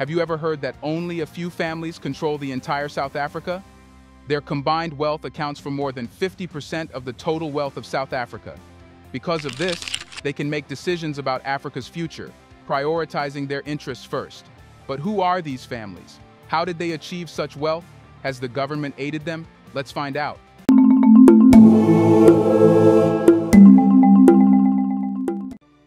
Have you ever heard that only a few families control the entire South Africa? Their combined wealth accounts for more than 50% of the total wealth of South Africa. Because of this, they can make decisions about Africa's future, prioritizing their interests first. But who are these families? How did they achieve such wealth? Has the government aided them? Let's find out.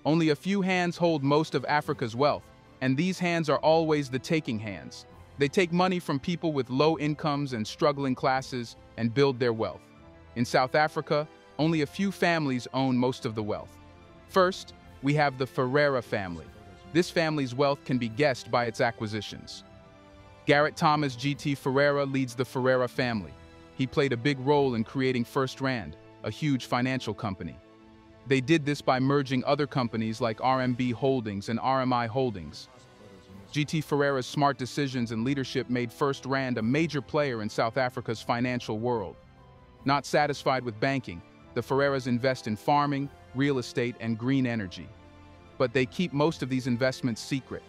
Only a few hands hold most of Africa's wealth, and these hands are always the taking hands. They take money from people with low incomes and struggling classes and build their wealth. In South Africa, only a few families own most of the wealth. First, we have the Ferreira family. This family's wealth can be guessed by its acquisitions. Garrett Thomas G.T. Ferreira leads the Ferreira family. He played a big role in creating First Rand, a huge financial company. They did this by merging other companies like RMB Holdings and RMI Holdings. G.T. Ferreira's smart decisions and leadership made First Rand a major player in South Africa's financial world. Not satisfied with banking, the Ferreiras invest in farming, real estate, and green energy. But they keep most of these investments secret.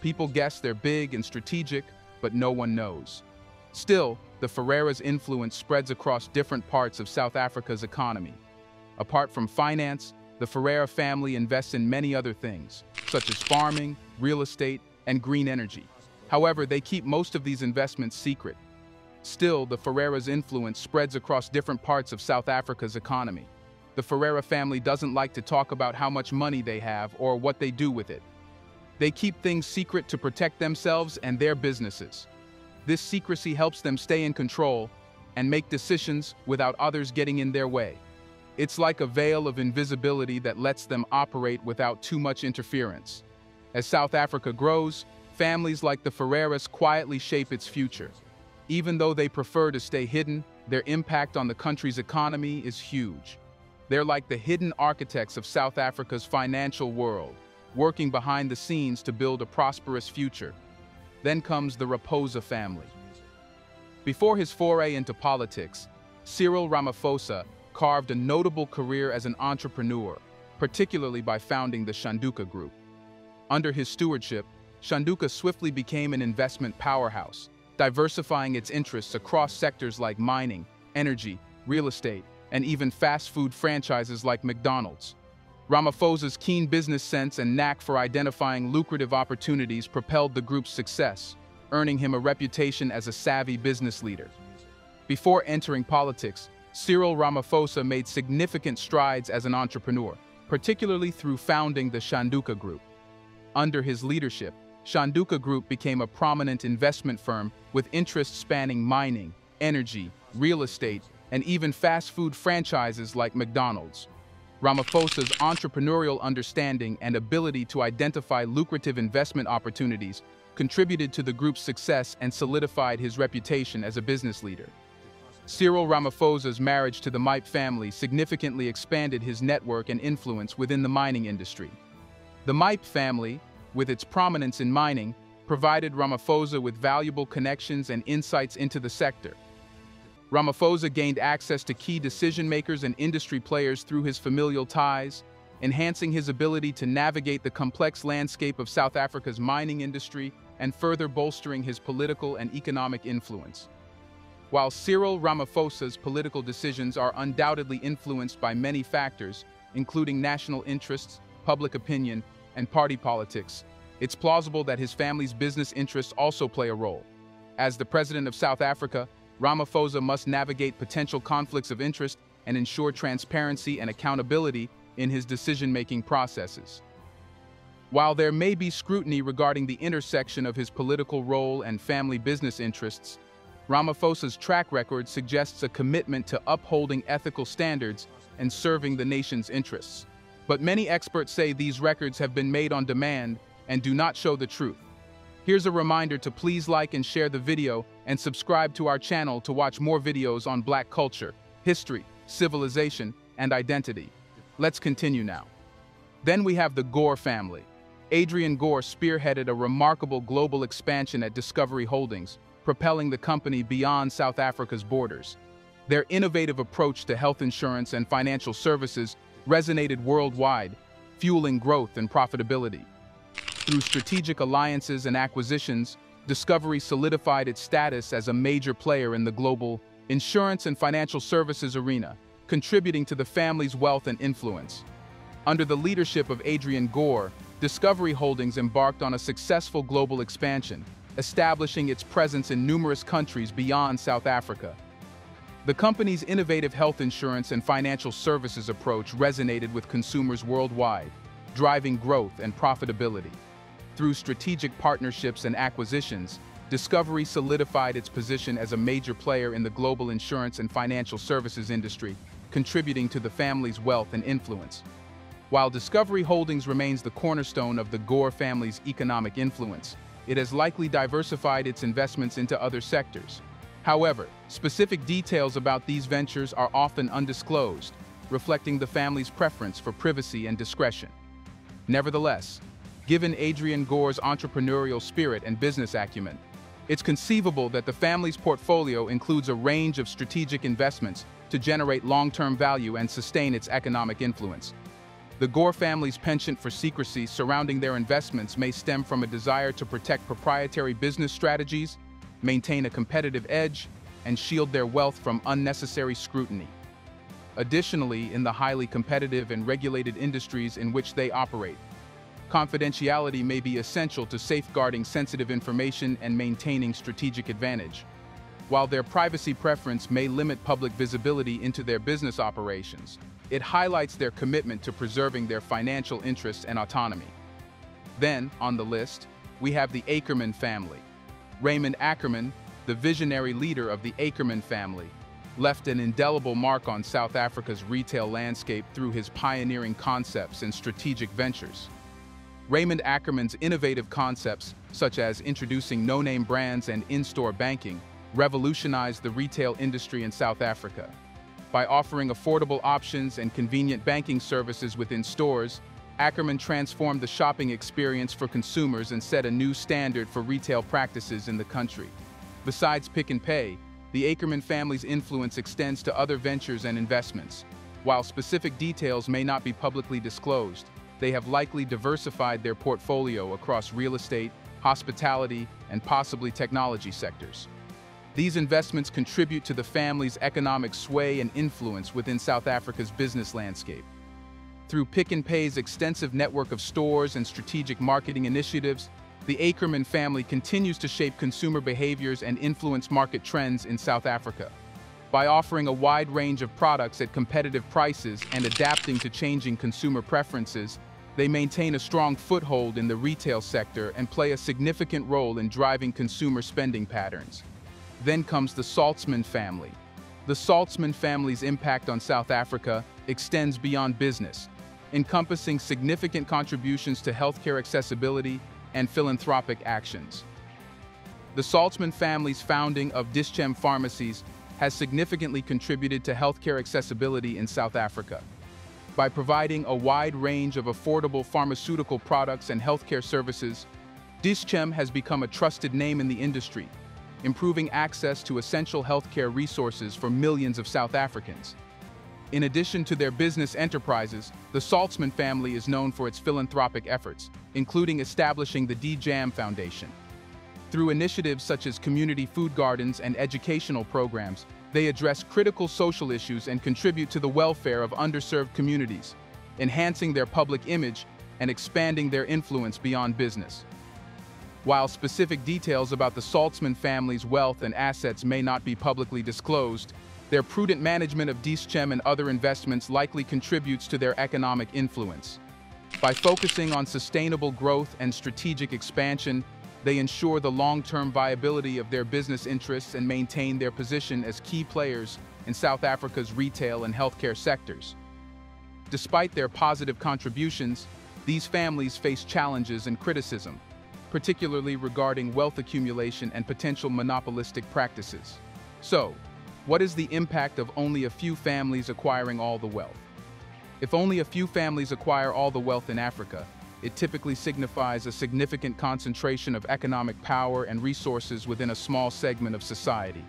People guess they're big and strategic, but no one knows. Still, the Ferreiras' influence spreads across different parts of South Africa's economy. Apart from finance, the Ferreira family invests in many other things, such as farming, real estate, and green energy. However, they keep most of these investments secret. Still, the Ferreiras' influence spreads across different parts of South Africa's economy. The Ferreira family doesn't like to talk about how much money they have or what they do with it. They keep things secret to protect themselves and their businesses. This secrecy helps them stay in control and make decisions without others getting in their way. It's like a veil of invisibility that lets them operate without too much interference. As South Africa grows, families like the Ferreiras quietly shape its future. Even though they prefer to stay hidden, their impact on the country's economy is huge. They're like the hidden architects of South Africa's financial world, working behind the scenes to build a prosperous future. Then comes the Ramaphosa family. Before his foray into politics, Cyril Ramaphosa carved a notable career as an entrepreneur, particularly by founding the Shanduka Group. Under his stewardship, Shanduka swiftly became an investment powerhouse, diversifying its interests across sectors like mining, energy, real estate, and even fast food franchises like McDonald's. Ramaphosa's keen business sense and knack for identifying lucrative opportunities propelled the group's success, earning him a reputation as a savvy business leader. Before entering politics, Cyril Ramaphosa made significant strides as an entrepreneur, particularly through founding the Shanduka Group. Under his leadership, Shanduka Group became a prominent investment firm with interests spanning mining, energy, real estate, and even fast food franchises like McDonald's. Ramaphosa's entrepreneurial understanding and ability to identify lucrative investment opportunities contributed to the group's success and solidified his reputation as a business leader. Cyril Ramaphosa's marriage to the Mipe family significantly expanded his network and influence within the mining industry. The Mipe family, with its prominence in mining, provided Ramaphosa with valuable connections and insights into the sector. Ramaphosa gained access to key decision-makers and industry players through his familial ties, enhancing his ability to navigate the complex landscape of South Africa's mining industry and further bolstering his political and economic influence. While Cyril Ramaphosa's political decisions are undoubtedly influenced by many factors, including national interests, public opinion, and party politics, it's plausible that his family's business interests also play a role. As the president of South Africa, Ramaphosa must navigate potential conflicts of interest and ensure transparency and accountability in his decision-making processes. While there may be scrutiny regarding the intersection of his political role and family business interests, Ramaphosa's track record suggests a commitment to upholding ethical standards and serving the nation's interests. But many experts say these records have been made on demand and do not show the truth. Here's a reminder to please like and share the video and subscribe to our channel to watch more videos on Black culture, history, civilization, and identity. Let's continue now. Then we have the Gore family. Adrian Gore spearheaded a remarkable global expansion at Discovery Holdings, propelling the company beyond South Africa's borders. Their innovative approach to health insurance and financial services resonated worldwide, fueling growth and profitability. Through strategic alliances and acquisitions, Discovery solidified its status as a major player in the global insurance and financial services arena, contributing to the family's wealth and influence. Under the leadership of Adrian Gore, Discovery Holdings embarked on a successful global expansion, establishing its presence in numerous countries beyond South Africa. The company's innovative health insurance and financial services approach resonated with consumers worldwide, driving growth and profitability. Through strategic partnerships and acquisitions, Discovery solidified its position as a major player in the global insurance and financial services industry, contributing to the family's wealth and influence. While Discovery Holdings remains the cornerstone of the Gore family's economic influence, it has likely diversified its investments into other sectors. However, specific details about these ventures are often undisclosed, reflecting the family's preference for privacy and discretion. Nevertheless, given Adrian Gore's entrepreneurial spirit and business acumen, it's conceivable that the family's portfolio includes a range of strategic investments to generate long-term value and sustain its economic influence. The Gore family's penchant for secrecy surrounding their investments may stem from a desire to protect proprietary business strategies, maintain a competitive edge, and shield their wealth from unnecessary scrutiny. Additionally, in the highly competitive and regulated industries in which they operate, confidentiality may be essential to safeguarding sensitive information and maintaining strategic advantage. While their privacy preference may limit public visibility into their business operations, it highlights their commitment to preserving their financial interests and autonomy. Then, on the list, we have the Ackerman family. Raymond Ackerman, the visionary leader of the Ackerman family, left an indelible mark on South Africa's retail landscape through his pioneering concepts and strategic ventures. Raymond Ackerman's innovative concepts, such as introducing no-name brands and in-store banking, revolutionized the retail industry in South Africa. By offering affordable options and convenient banking services within stores, Ackerman transformed the shopping experience for consumers and set a new standard for retail practices in the country. Besides Pick and Pay, the Ackerman family's influence extends to other ventures and investments. While specific details may not be publicly disclosed, they have likely diversified their portfolio across real estate, hospitality, and possibly technology sectors. These investments contribute to the family's economic sway and influence within South Africa's business landscape. Through Pick and Pay's extensive network of stores and strategic marketing initiatives, the Ackerman family continues to shape consumer behaviors and influence market trends in South Africa. By offering a wide range of products at competitive prices and adapting to changing consumer preferences, they maintain a strong foothold in the retail sector and play a significant role in driving consumer spending patterns. Then comes the Saltzman family. The Saltzman family's impact on South Africa extends beyond business, encompassing significant contributions to healthcare accessibility and philanthropic actions. The Saltzman family's founding of Dischem Pharmacies has significantly contributed to healthcare accessibility in South Africa. By providing a wide range of affordable pharmaceutical products and healthcare services, Dischem has become a trusted name in the industry, improving access to essential healthcare resources for millions of South Africans. In addition to their business enterprises, the Saltzman family is known for its philanthropic efforts, including establishing the D-Jam Foundation. Through initiatives such as community food gardens and educational programs, they address critical social issues and contribute to the welfare of underserved communities, enhancing their public image and expanding their influence beyond business. While specific details about the Saltzman family's wealth and assets may not be publicly disclosed, their prudent management of Dischem and other investments likely contributes to their economic influence. By focusing on sustainable growth and strategic expansion, they ensure the long-term viability of their business interests and maintain their position as key players in South Africa's retail and healthcare sectors. Despite their positive contributions, these families face challenges and criticism, particularly regarding wealth accumulation and potential monopolistic practices. So, what is the impact of only a few families acquiring all the wealth? If only a few families acquire all the wealth in Africa, it typically signifies a significant concentration of economic power and resources within a small segment of society.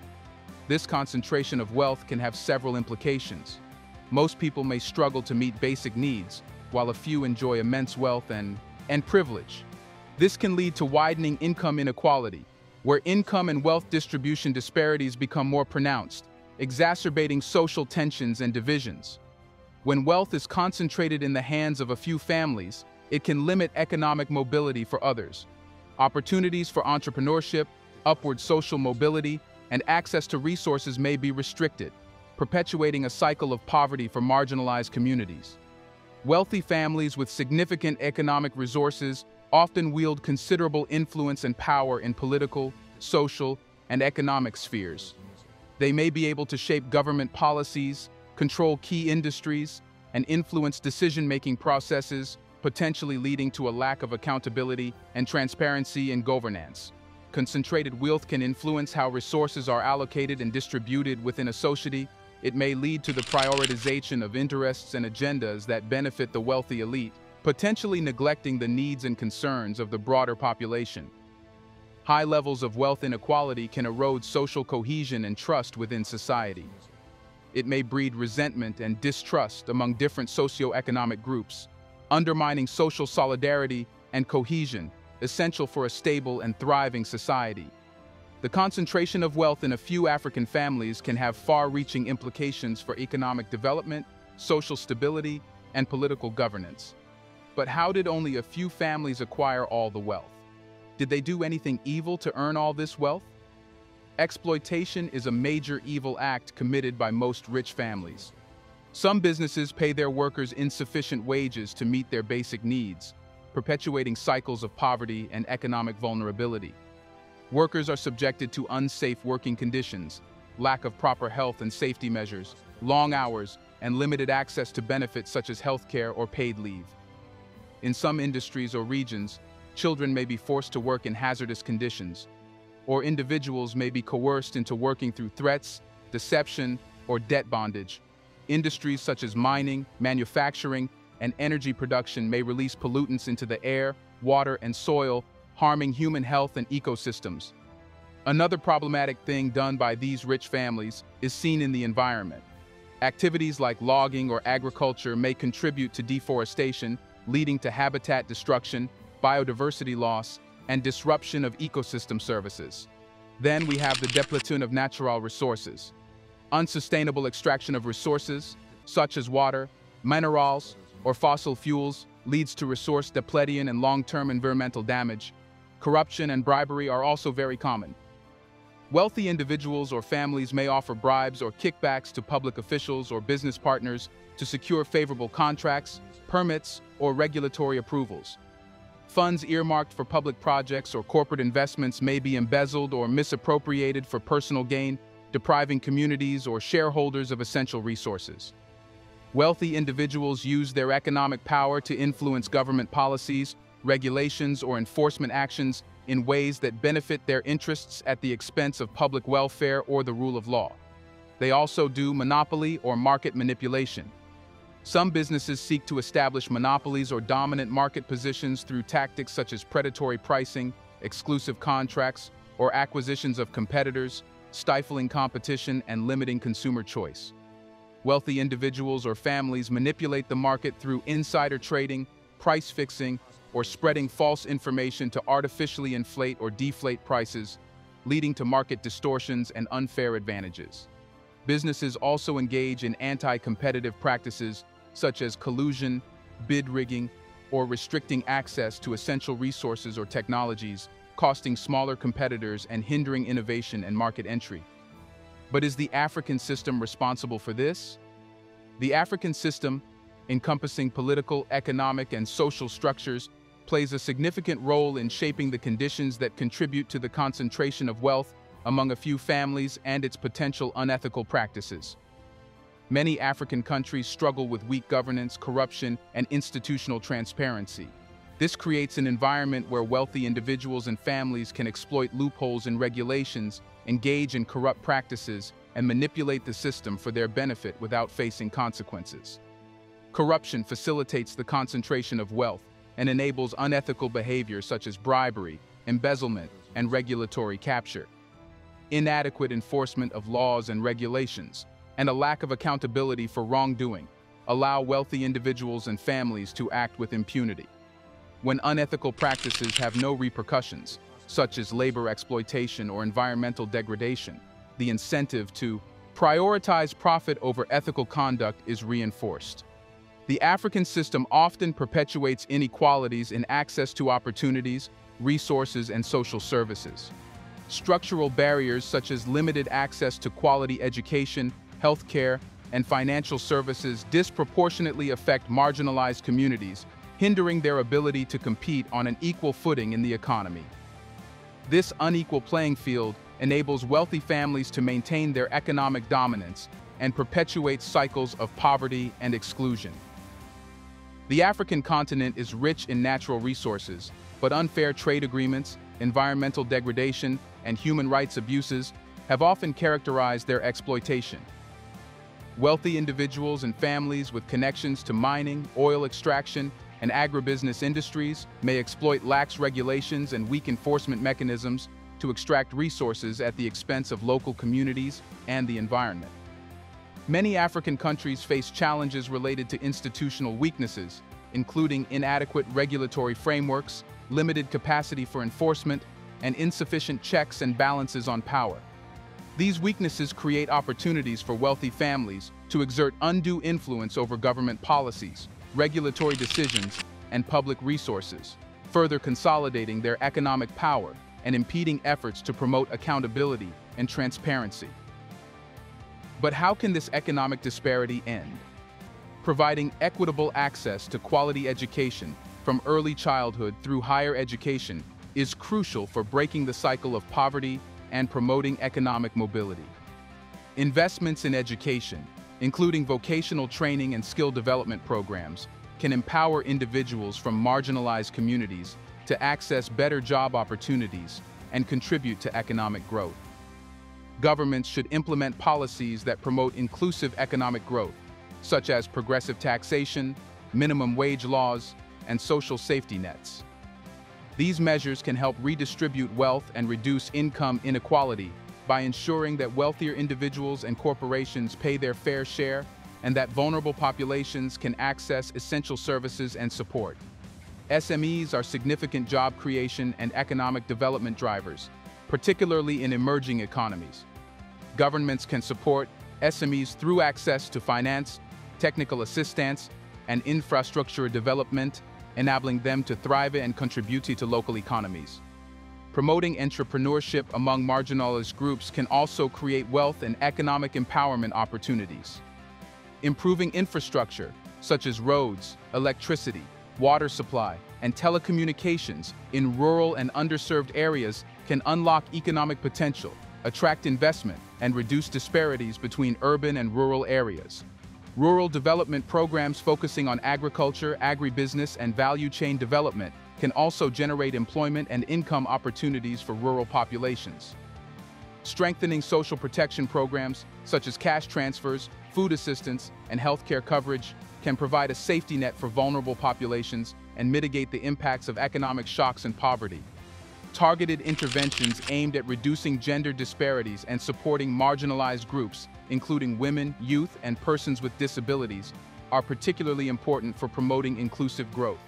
This concentration of wealth can have several implications. Most people may struggle to meet basic needs, while a few enjoy immense wealth and privilege. This can lead to widening income inequality, where income and wealth distribution disparities become more pronounced, exacerbating social tensions and divisions. When wealth is concentrated in the hands of a few families, it can limit economic mobility for others. Opportunities for entrepreneurship, upward social mobility, and access to resources may be restricted, perpetuating a cycle of poverty for marginalized communities. Wealthy families with significant economic resources often wield considerable influence and power in political, social, and economic spheres. They may be able to shape government policies, control key industries, and influence decision-making processes, potentially leading to a lack of accountability and transparency in governance. Concentrated wealth can influence how resources are allocated and distributed within a society. It may lead to the prioritization of interests and agendas that benefit the wealthy elite, potentially neglecting the needs and concerns of the broader population. High levels of wealth inequality can erode social cohesion and trust within society. It may breed resentment and distrust among different socioeconomic groups, undermining social solidarity and cohesion, essential for a stable and thriving society. The concentration of wealth in a few African families can have far-reaching implications for economic development, social stability, and political governance. But how did only a few families acquire all the wealth? Did they do anything evil to earn all this wealth? Exploitation is a major evil act committed by most rich families. Some businesses pay their workers insufficient wages to meet their basic needs, perpetuating cycles of poverty and economic vulnerability. Workers are subjected to unsafe working conditions, lack of proper health and safety measures, long hours, and limited access to benefits such as healthcare or paid leave. In some industries or regions, children may be forced to work in hazardous conditions, or individuals may be coerced into working through threats, deception, or debt bondage. Industries such as mining, manufacturing, and energy production may release pollutants into the air, water, and soil, harming human health and ecosystems. Another problematic thing done by these rich families is seen in the environment. Activities like logging or agriculture may contribute to deforestation, leading to habitat destruction, biodiversity loss, and disruption of ecosystem services. Then we have the depletion of natural resources. Unsustainable extraction of resources, such as water, minerals, or fossil fuels, leads to resource depletion and long-term environmental damage. Corruption and bribery are also very common. Wealthy individuals or families may offer bribes or kickbacks to public officials or business partners to secure favorable contracts, permits, or regulatory approvals. Funds earmarked for public projects or corporate investments may be embezzled or misappropriated for personal gain, depriving communities or shareholders of essential resources. Wealthy individuals use their economic power to influence government policies, regulations, or enforcement actions in ways that benefit their interests at the expense of public welfare or the rule of law. They also do monopoly or market manipulation. Some businesses seek to establish monopolies or dominant market positions through tactics such as predatory pricing, exclusive contracts, or acquisitions of competitors, stifling competition and limiting consumer choice. Wealthy individuals or families manipulate the market through insider trading, price fixing, or spreading false information to artificially inflate or deflate prices, leading to market distortions and unfair advantages. Businesses also engage in anti-competitive practices such as collusion, bid rigging, or restricting access to essential resources or technologies, costing smaller competitors and hindering innovation and market entry. But is the African system responsible for this? The African system, encompassing political, economic, and social structures, plays a significant role in shaping the conditions that contribute to the concentration of wealth among a few families and its potential unethical practices. Many African countries struggle with weak governance, corruption, and institutional transparency. This creates an environment where wealthy individuals and families can exploit loopholes in regulations, engage in corrupt practices, and manipulate the system for their benefit without facing consequences. Corruption facilitates the concentration of wealth and enables unethical behavior such as bribery, embezzlement, and regulatory capture. Inadequate enforcement of laws and regulations, and a lack of accountability for wrongdoing, allow wealthy individuals and families to act with impunity. when unethical practices have no repercussions, such as labor exploitation or environmental degradation. The incentive to prioritize profit over ethical conduct is reinforced. The African system often perpetuates inequalities in access to opportunities, resources, and social services. Structural barriers such as limited access to quality education, healthcare, and financial services disproportionately affect marginalized communities, hindering their ability to compete on an equal footing in the economy. This unequal playing field enables wealthy families to maintain their economic dominance and perpetuates cycles of poverty and exclusion. The African continent is rich in natural resources, but unfair trade agreements, environmental degradation, and human rights abuses have often characterized their exploitation. Wealthy individuals and families with connections to mining, oil extraction, and agribusiness industries may exploit lax regulations and weak enforcement mechanisms to extract resources at the expense of local communities and the environment. Many African countries face challenges related to institutional weaknesses, including inadequate regulatory frameworks, limited capacity for enforcement, and insufficient checks and balances on power. These weaknesses create opportunities for wealthy families to exert undue influence over government policies, regulatory decisions, and public resources, further consolidating their economic power and impeding efforts to promote accountability and transparency. But how can this economic disparity end? Providing equitable access to quality education from early childhood through higher education is crucial for breaking the cycle of poverty and promoting economic mobility. Investments in education, including vocational training and skill development programs, can empower individuals from marginalized communities to access better job opportunities and contribute to economic growth. Governments should implement policies that promote inclusive economic growth, such as progressive taxation, minimum wage laws, and social safety nets. These measures can help redistribute wealth and reduce income inequality by ensuring that wealthier individuals and corporations pay their fair share and that vulnerable populations can access essential services and support. SMEs are significant job creation and economic development drivers, particularly in emerging economies. Governments can support SMEs through access to finance, technical assistance, and infrastructure development, enabling them to thrive and contribute to local economies. Promoting entrepreneurship among marginalized groups can also create wealth and economic empowerment opportunities. Improving infrastructure, such as roads, electricity, water supply, and telecommunications in rural and underserved areas can unlock economic potential, attract investment, and reduce disparities between urban and rural areas. Rural development programs focusing on agriculture, agribusiness, and value chain development can also generate employment and income opportunities for rural populations. Strengthening social protection programs, such as cash transfers, food assistance, and healthcare coverage, can provide a safety net for vulnerable populations and mitigate the impacts of economic shocks and poverty. Targeted interventions aimed at reducing gender disparities and supporting marginalized groups, including women, youth, and persons with disabilities, are particularly important for promoting inclusive growth.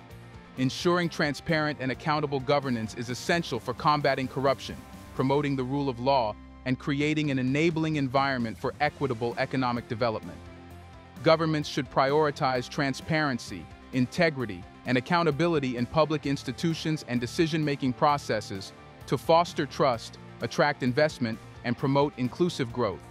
Ensuring transparent and accountable governance is essential for combating corruption, promoting the rule of law, and creating an enabling environment for equitable economic development. Governments should prioritize transparency, integrity, and accountability in public institutions and decision-making processes to foster trust, attract investment, and promote inclusive growth.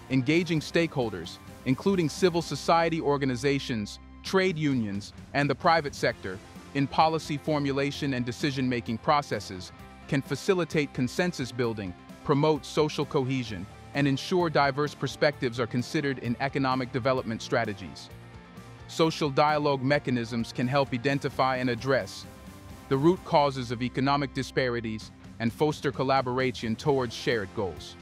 Engaging stakeholders, including civil society organizations, trade unions, and the private sector, in policy formulation and decision-making processes, can facilitate consensus building, promote social cohesion, and ensure diverse perspectives are considered in economic development strategies. Social dialogue mechanisms can help identify and address the root causes of economic disparities and foster collaboration towards shared goals.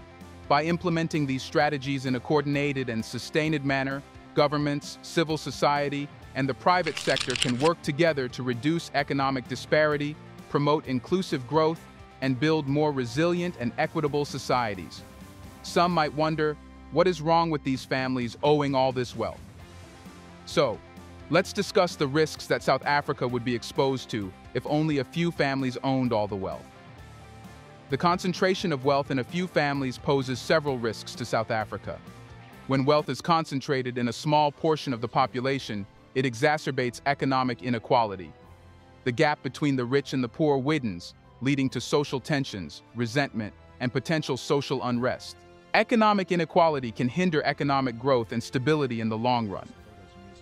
By implementing these strategies in a coordinated and sustained manner, governments, civil society, and the private sector can work together to reduce economic disparity, promote inclusive growth, and build more resilient and equitable societies. Some might wonder, what is wrong with these families owing all this wealth? So, let's discuss the risks that South Africa would be exposed to if only a few families owned all the wealth. The concentration of wealth in a few families poses several risks to South Africa. When wealth is concentrated in a small portion of the population, it exacerbates economic inequality. The gap between the rich and the poor widens, leading to social tensions, resentment, and potential social unrest. Economic inequality can hinder economic growth and stability in the long run.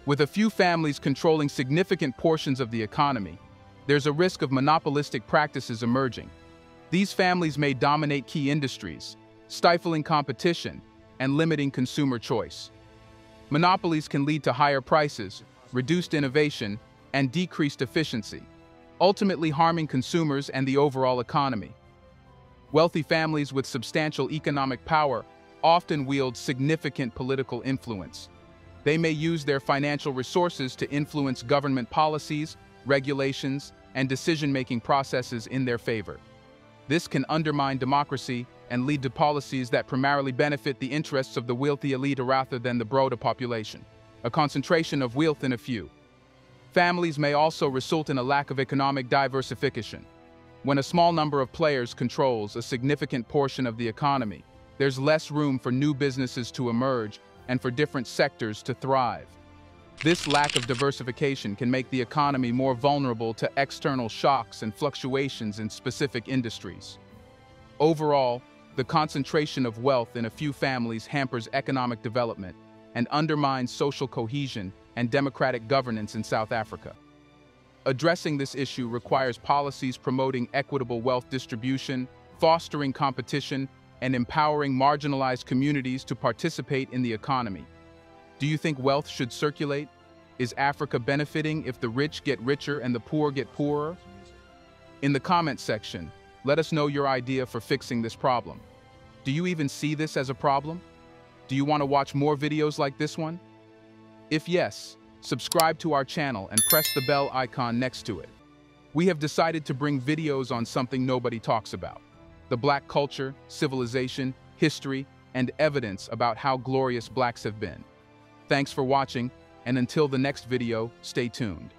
With a few families controlling significant portions of the economy, there's a risk of monopolistic practices emerging. These families may dominate key industries, stifling competition and limiting consumer choice. Monopolies can lead to higher prices, reduced innovation, and decreased efficiency, ultimately harming consumers and the overall economy. Wealthy families with substantial economic power often wield significant political influence. They may use their financial resources to influence government policies, regulations, and decision-making processes in their favor. This can undermine democracy and lead to policies that primarily benefit the interests of the wealthy elite rather than the broader population. A concentration of wealth in a few families may also result in a lack of economic diversification. When a small number of players controls a significant portion of the economy, there's less room for new businesses to emerge and for different sectors to thrive. This lack of diversification can make the economy more vulnerable to external shocks and fluctuations in specific industries. Overall, the concentration of wealth in a few families hampers economic development and undermines social cohesion and democratic governance in South Africa. Addressing this issue requires policies promoting equitable wealth distribution, fostering competition, and empowering marginalized communities to participate in the economy. Do you think wealth should circulate? Is Africa benefiting if the rich get richer and the poor get poorer? In the comments section, let us know your idea for fixing this problem. Do you even see this as a problem? Do you want to watch more videos like this one? If yes, subscribe to our channel and press the bell icon next to it. We have decided to bring videos on something nobody talks about: the Black culture, civilization, history, and evidence about how glorious Blacks have been. Thanks for watching, and until the next video, stay tuned.